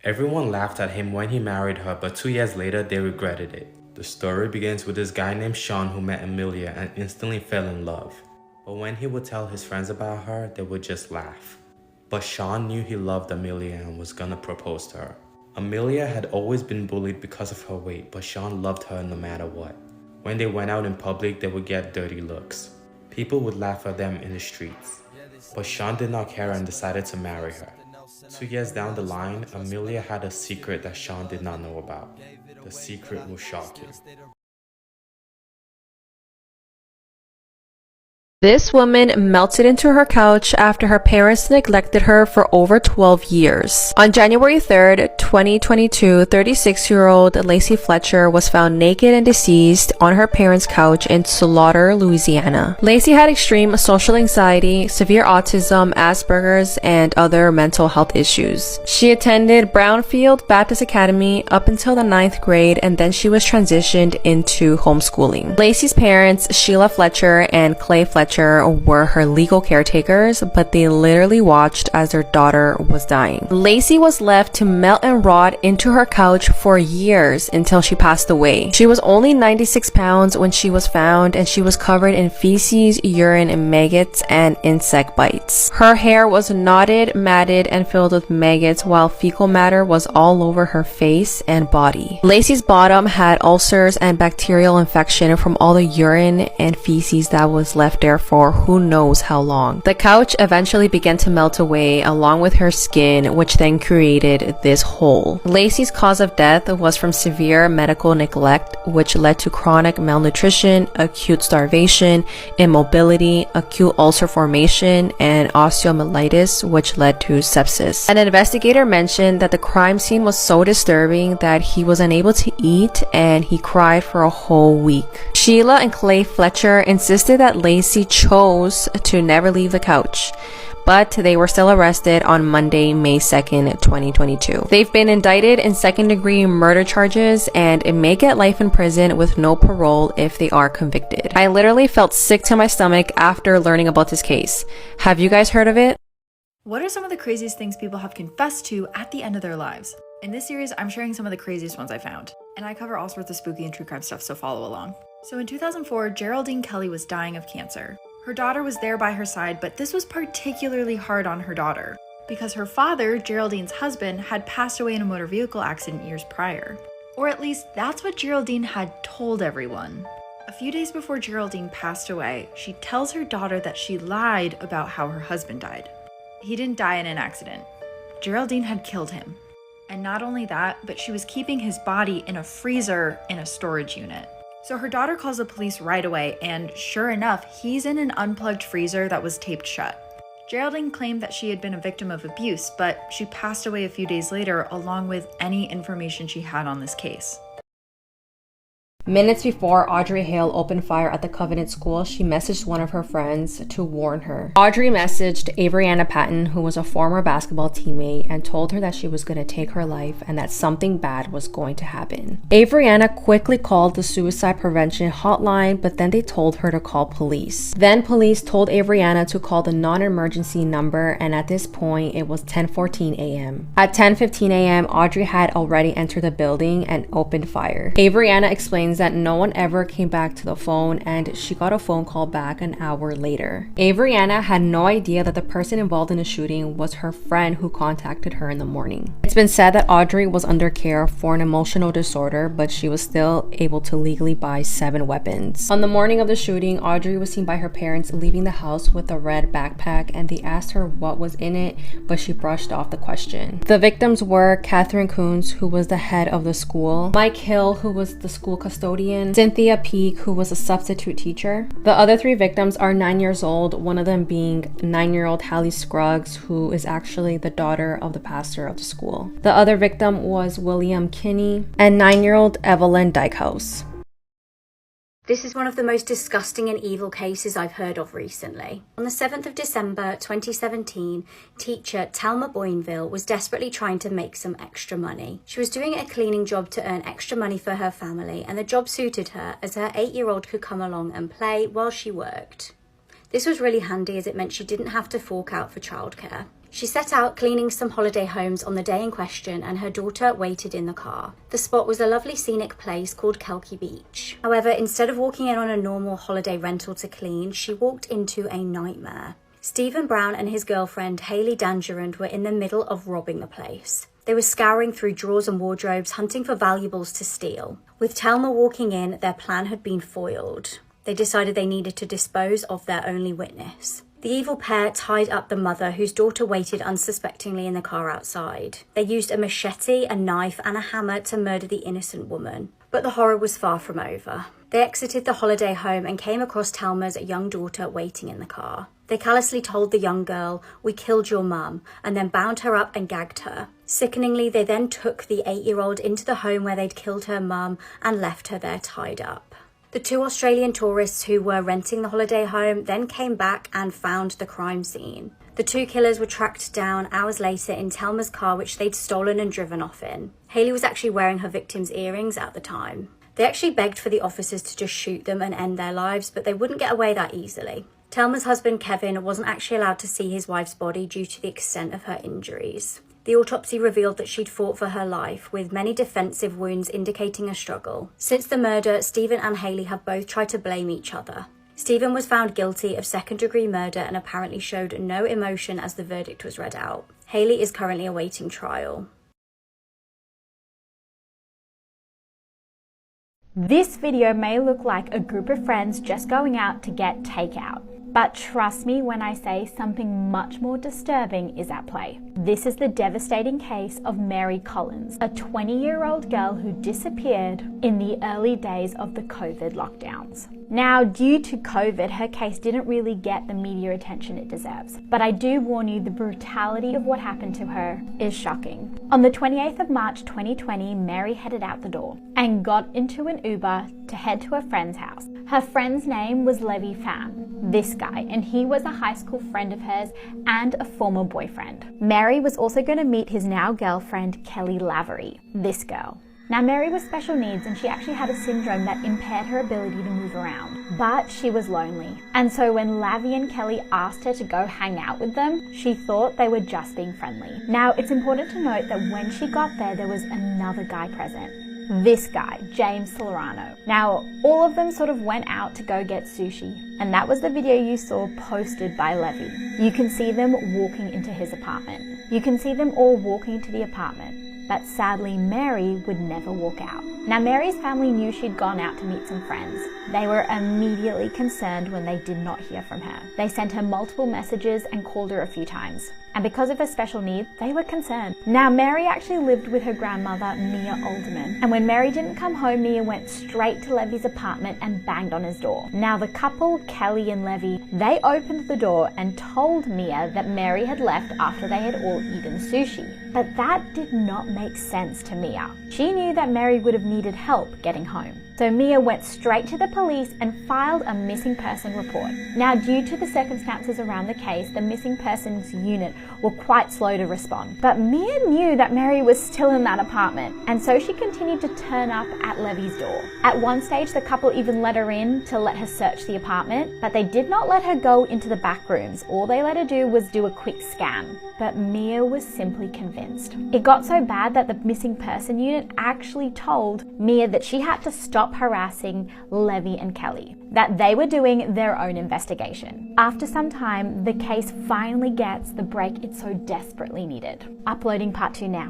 Everyone laughed at him when he married her, but 2 years later, they regretted it. The story begins with this guy named Sean who met Amelia and instantly fell in love. But when he would tell his friends about her, they would just laugh. But Sean knew he loved Amelia and was gonna propose to her. Amelia had always been bullied because of her weight, but Sean loved her no matter what. When they went out in public, they would get dirty looks. People would laugh at them in the streets. But Sean did not care and decided to marry her. 2 years down the line, Amelia had a secret that Sean did not know about. The secret will shock you. This woman melted into her couch after her parents neglected her for over 12 years. On January 3rd, 2022, 36-year-old Lacey Fletcher was found naked and deceased on her parents' couch in Slaughter, Louisiana. Lacey had extreme social anxiety, severe autism, Asperger's, and other mental health issues. She attended Brownfield Baptist Academy up until the 9th grade, and then she was transitioned into homeschooling. Lacey's parents, Sheila Fletcher and Clay Fletcher, were her legal caretakers, but they literally watched as their daughter was dying. Lacey was left to melt and rot into her couch for years until she passed away. She was only 96 pounds when she was found, and she was covered in feces, urine, maggots, and insect bites. Her hair was knotted, matted, and filled with maggots, while fecal matter was all over her face and body. Lacey's bottom had ulcers and bacterial infection from all the urine and feces that was left there for who knows how long. The couch eventually began to melt away along with her skin, which then created this hole. Lacey's cause of death was from severe medical neglect, which led to chronic malnutrition, acute starvation, immobility, acute ulcer formation, and osteomyelitis, which led to sepsis. An investigator mentioned that the crime scene was so disturbing that he was unable to eat and he cried for a whole week. Sheila and Clay Fletcher insisted that Lacey chose to never leave the couch, but they were still arrested on Monday, May 2nd, 2022. They've been indicted in second-degree murder charges and may get life in prison with no parole if they are convicted. I literally felt sick to my stomach after learning about this case. Have you guys heard of it? What are some of the craziest things people have confessed to at the end of their lives? In this series, I'm sharing some of the craziest ones I found. And I cover all sorts of spooky and true crime stuff, so follow along. So in 2004, Geraldine Kelly was dying of cancer. Her daughter was there by her side, but this was particularly hard on her daughter because her father, Geraldine's husband, had passed away in a motor vehicle accident years prior. Or at least that's what Geraldine had told everyone. A few days before Geraldine passed away, she tells her daughter that she lied about how her husband died. He didn't die in an accident. Geraldine had killed him. And not only that, but she was keeping his body in a freezer in a storage unit. So her daughter calls the police right away, and sure enough, he's in an unplugged freezer that was taped shut. Geraldine claimed that she had been a victim of abuse, but she passed away a few days later along with any information she had on this case. Minutes before Audrey Hale opened fire at the Covenant School, she messaged one of her friends to warn her. Audrey messaged Avriana Patton, who was a former basketball teammate, and told her that she was going to take her life and that something bad was going to happen. Avriana quickly called the suicide prevention hotline, but then they told her to call police. Then police told Avriana to call the non-emergency number, and at this point, it was 10:14 a.m. At 10:15 a.m., Audrey had already entered the building and opened fire. Avriana explains that no one ever came back to the phone, and she got a phone call back an hour later. Avriana had no idea that the person involved in the shooting was her friend who contacted her in the morning. It's been said that Audrey was under care for an emotional disorder, but she was still able to legally buy 7 weapons. On the morning of the shooting, Audrey was seen by her parents leaving the house with a red backpack, and they asked her what was in it, but she brushed off the question. The victims were Catherine Coons, who was the head of the school, Mike Hill, who was the school custodian, Cynthia Peak, who was a substitute teacher. The other 3 victims are 9 years old, one of them being 9-year-old Hallie Scruggs, who is actually the daughter of the pastor of the school. The other victim was William Kinney, and 9-year-old Evelyn Dykehouse. This is one of the most disgusting and evil cases I've heard of recently. On the 7th of December 2017, teacher Telma Boinville was desperately trying to make some extra money. She was doing a cleaning job to earn extra money for her family, and the job suited her as her 8-year-old could come along and play while she worked. This was really handy as it meant she didn't have to fork out for childcare. She set out cleaning some holiday homes on the day in question, and her daughter waited in the car. The spot was a lovely scenic place called Kelky Beach. However, instead of walking in on a normal holiday rental to clean, she walked into a nightmare. Stephen Brown and his girlfriend Hayley Dangerand were in the middle of robbing the place. They were scouring through drawers and wardrobes, hunting for valuables to steal. With Telma walking in, their plan had been foiled. They decided they needed to dispose of their only witness. The evil pair tied up the mother, whose daughter waited unsuspectingly in the car outside. They used a machete, a knife, and a hammer to murder the innocent woman. But the horror was far from over. They exited the holiday home and came across Telma's young daughter waiting in the car. They callously told the young girl, "We killed your mum," and then bound her up and gagged her. Sickeningly, they then took the 8-year-old into the home where they'd killed her mum and left her there tied up. The 2 Australian tourists who were renting the holiday home then came back and found the crime scene. The 2 killers were tracked down hours later in Telma's car, which they'd stolen and driven off in. Hayley was actually wearing her victim's earrings at the time. They actually begged for the officers to just shoot them and end their lives, but they wouldn't get away that easily. Telma's husband, Kevin, wasn't actually allowed to see his wife's body due to the extent of her injuries. The autopsy revealed that she'd fought for her life, with many defensive wounds indicating a struggle. Since the murder, Stephen and Hayley have both tried to blame each other. Stephen was found guilty of second-degree murder and apparently showed no emotion as the verdict was read out. Hayley is currently awaiting trial. This video may look like a group of friends just going out to get takeout. But trust me when I say something much more disturbing is at play. This is the devastating case of Mary Collins, a 20-year-old girl who disappeared in the early days of the COVID lockdowns. Now, due to COVID, her case didn't really get the media attention it deserves. But I do warn you, the brutality of what happened to her is shocking. On the 28th of March 2020, Mary headed out the door and got into an Uber to head to a friend's house. Her friend's name was Levi Pham, this guy, and he was a high school friend of hers and a former boyfriend. Mary was also going to meet his now girlfriend, Kelly Lavery, this girl. Now, Mary was special needs and she actually had a syndrome that impaired her ability to move around, but she was lonely. And so when Lavi and Kelly asked her to go hang out with them, she thought they were just being friendly. Now, it's important to note that when she got there was another guy present. This guy, James Solano. Now, all of them sort of went out to go get sushi, and that was the video you saw posted by Levi. You can see them walking into his apartment. You can see them all walking to the apartment, but sadly Mary would never walk out. Now, Mary's family knew she'd gone out to meet some friends. They were immediately concerned when they did not hear from her. They sent her multiple messages and called her a few times. And because of her special needs, they were concerned. Now, Mary actually lived with her grandmother, Mia Alderman. And when Mary didn't come home, Mia went straight to Levi's apartment and banged on his door. Now, the couple, Kelly and Levi, they opened the door and told Mia that Mary had left after they had all eaten sushi. But that did not make sense to Mia. She knew that Mary would have needed help getting home. So Mia went straight to the police and filed a missing person report. Now, due to the circumstances around the case, the missing persons unit were quite slow to respond. But Mia knew that Mary was still in that apartment, and so she continued to turn up at Levi's door. At one stage, the couple even let her in to let her search the apartment, but they did not let her go into the back rooms. All they let her do was do a quick scan. But Mia was simply convinced. It got so bad that the missing person unit actually told Mia that she had to stop harassing Levi and Kelly, that they were doing their own investigation. After some time, the case finally gets the break it so desperately needed. Uploading part 2 now.